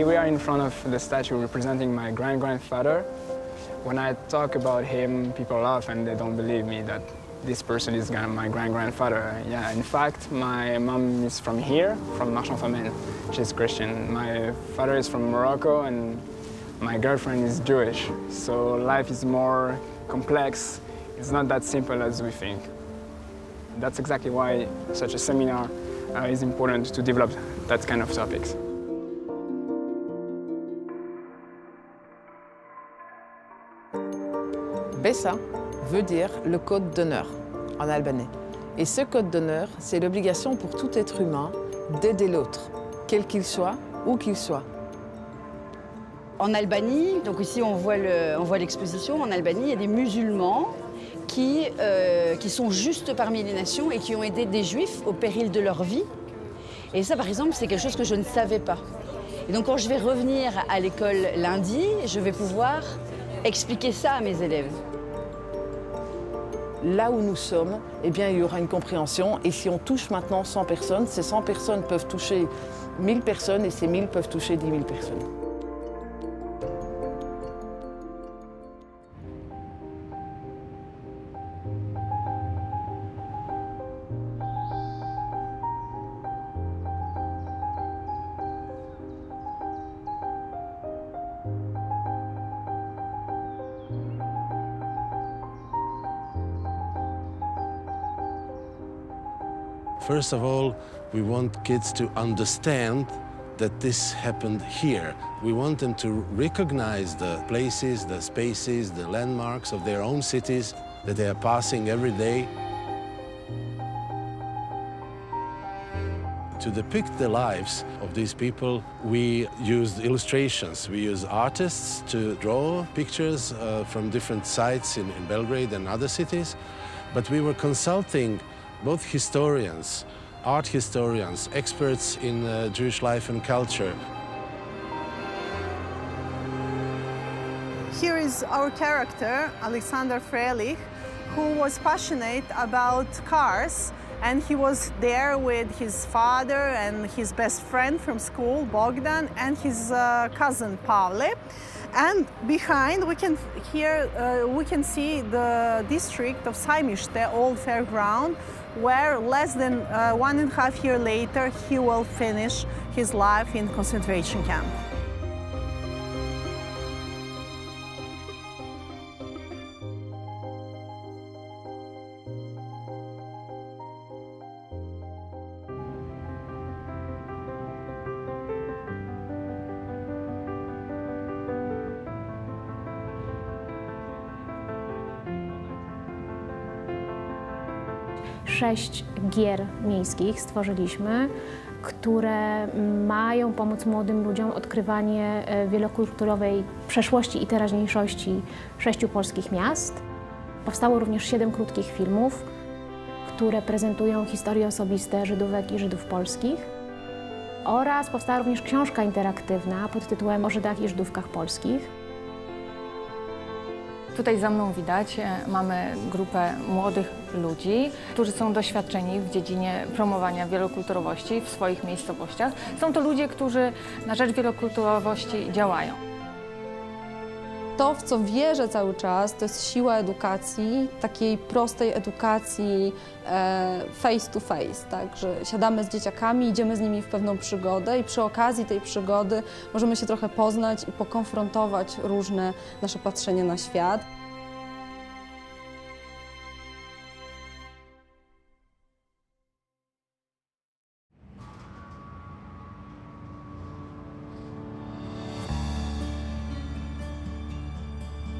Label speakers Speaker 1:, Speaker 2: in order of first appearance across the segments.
Speaker 1: Here we are in front of the statue representing my grand-grandfather. When I talk about him, people laugh and they don't believe me that this person is my grand-grandfather. Yeah, in fact, my mom is from here, from Marchand-Famenne. She's Christian. My father is from Morocco and my girlfriend is Jewish. So life is more complex. It's not that simple as we think. That's exactly why such a seminar is important to develop that kind of topics.
Speaker 2: Besa veut dire le code d'honneur en albanais. Et ce code d'honneur, c'est l'obligation pour tout être humain d'aider l'autre, quel qu'il soit, où qu'il soit.
Speaker 3: En Albanie, donc ici on voit l'exposition, en Albanie il y a des musulmans qui sont juste parmi les nations et qui ont aidé des juifs au péril de leur vie. Et ça par exemple c'est quelque chose que je ne savais pas. Et donc quand je vais revenir à l'école lundi, je vais pouvoir expliquer ça à mes élèves.
Speaker 2: Là où nous sommes, eh bien, il y aura une compréhension. Et si on touche maintenant 100 personnes, ces 100 personnes peuvent toucher 1000 personnes et ces 1000 peuvent toucher 10 000 personnes.
Speaker 4: First of all, we want kids to understand that this happened here. We want them to recognize the places, the spaces, the landmarks of their own cities that they are passing every day. To depict the lives of these people, we used illustrations. We use artists to draw pictures from different sites in Belgrade and other cities. But we were consulting both historians, art historians, experts in Jewish life and culture.
Speaker 5: Here is our character, Alexander Freilich, who was passionate about cars, and he was there with his father and his best friend from school, Bogdan, and his cousin, Pavle. And behind, we can see the district of Sajmište, old fairground, where less than 1.5 years later, he will finish his life in concentration camp.
Speaker 6: Sześć gier miejskich stworzyliśmy, które mają pomóc młodym ludziom odkrywanie wielokulturowej przeszłości i teraźniejszości 6 polskich miast. Powstało również 7 krótkich filmów, które prezentują historie osobiste Żydówek i Żydów polskich. Oraz powstała również książka interaktywna pod tytułem O Żydach i Żydówkach polskich.
Speaker 7: Tutaj za mną widać, mamy grupę młodych ludzi, którzy są doświadczeni w dziedzinie promowania wielokulturowości w swoich miejscowościach. Są to ludzie, którzy na rzecz wielokulturowości działają.
Speaker 8: To, w co wierzę cały czas, to jest siła edukacji, takiej prostej edukacji face to face, tak? Że siadamy z dzieciakami, idziemy z nimi w pewną przygodę i przy okazji tej przygody możemy się trochę poznać i pokonfrontować różne nasze patrzenie na świat.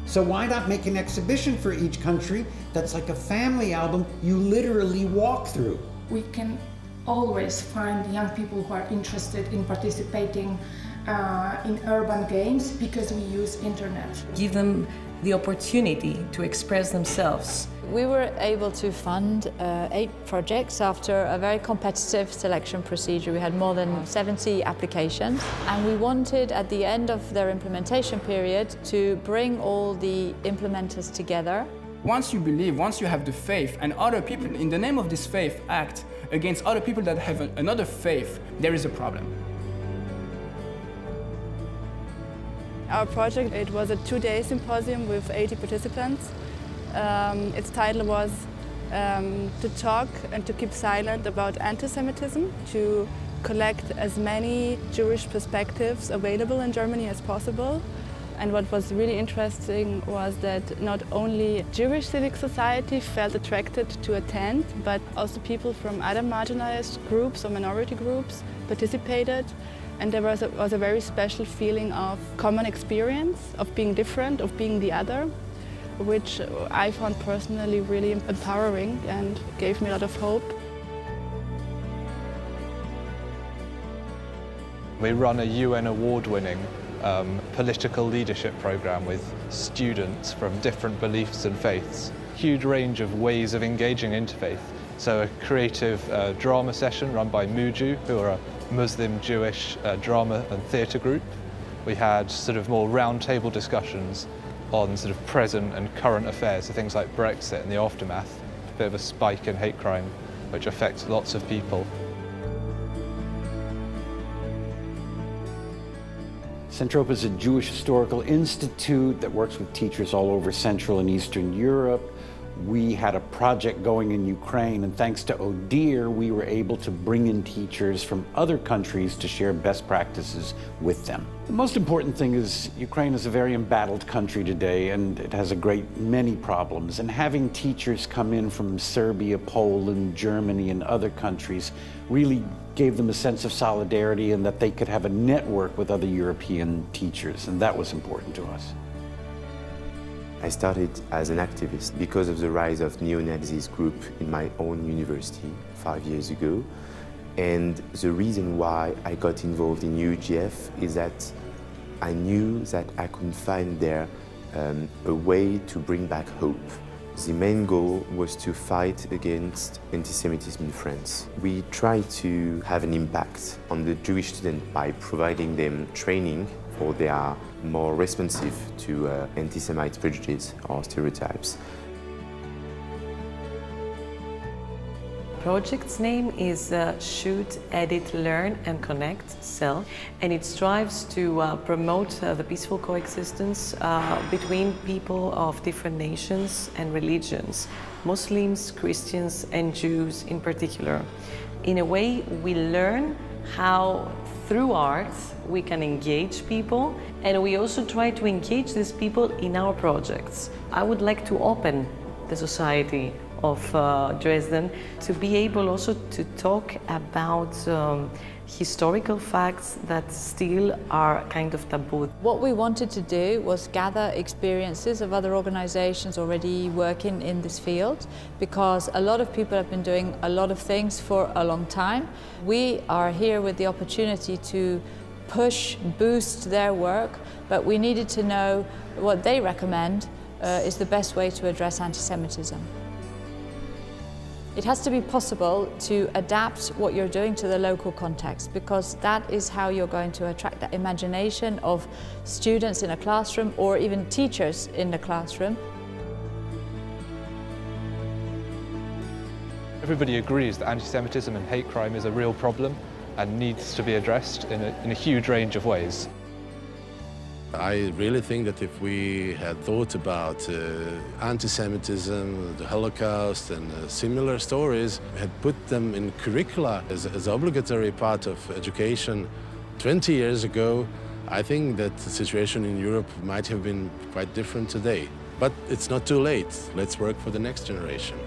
Speaker 9: So why not make an exhibition for each country that's like a family album you literally walk through?
Speaker 10: We can always find young people who are interested in participating in urban games because we use internet.
Speaker 11: Give them the opportunity to express themselves.
Speaker 12: We were able to fund 8 projects after a very competitive selection procedure. We had more than 70 applications, and we wanted at the end of their implementation period to bring all the implementers together.
Speaker 13: Once you believe, once you have the faith, and other people in the name of this faith act against other people that have another faith, there is a problem.
Speaker 14: Our project, it was a 2-day symposium with 80 participants. Its title was to talk and to keep silent about anti-Semitism, to collect as many Jewish perspectives available in Germany as possible. And what was really interesting was that not only Jewish civic society felt attracted to attend, but also people from other marginalized groups or minority groups participated. And there was a very special feeling of common experience, of being different, of being the other, which I found personally really empowering and gave me a lot of hope.
Speaker 15: We run a UN award-winning political leadership program with students from different beliefs and faiths. Huge range of ways of engaging interfaith. So a creative drama session run by Muju, who are a Muslim Jewish drama and theatre group. We had sort of more round-table discussions on sort of present and current affairs, so things like Brexit and the aftermath, a bit of a spike in hate crime which affects lots of people.
Speaker 9: Centropa is a Jewish historical institute that works with teachers all over Central and Eastern Europe. We had a project going in Ukraine, and thanks to ODIHR, we were able to bring in teachers from other countries to share best practices with them. The most important thing is Ukraine is a very embattled country today, and it has a great many problems. And having teachers come in from Serbia, Poland, Germany, and other countries really gave them a sense of solidarity and that they could have a network with other European teachers, and that was important to us.
Speaker 16: I started as an activist because of the rise of neo-Nazis group in my own university 5 years ago. And the reason why I got involved in UGF is that I knew that I couldn't find there a way to bring back hope. The main goal was to fight against anti-Semitism in France. We tried to have an impact on the Jewish students by providing them training, or they are more responsive to anti-Semite prejudice or stereotypes.
Speaker 11: Project's name is Shoot, Edit, Learn and Connect, CEL, and it strives to promote the peaceful coexistence between people of different nations and religions, Muslims, Christians and Jews in particular. In a way, we learn how through art we can engage people, and we also try to engage these people in our projects. I would like to open the society of Dresden to be able also to talk about historical facts that still are kind of taboo.
Speaker 12: What we wanted to do was gather experiences of other organizations already working in this field, because a lot of people have been doing a lot of things for a long time. We are here with the opportunity to push, boost their work, but we needed to know what they recommend is the best way to address anti-Semitism. It has to be possible to adapt what you're doing to the local context, because that is how you're going to attract the imagination of students in a classroom or even teachers in the classroom.
Speaker 15: Everybody agrees that anti-Semitism and hate crime is a real problem and needs to be addressed in a huge range of ways.
Speaker 4: I really think that if we had thought about anti-Semitism, the Holocaust and similar stories, had put them in curricula as obligatory part of education 20 years ago, I think that the situation in Europe might have been quite different today. But it's not too late. Let's work for the next generation.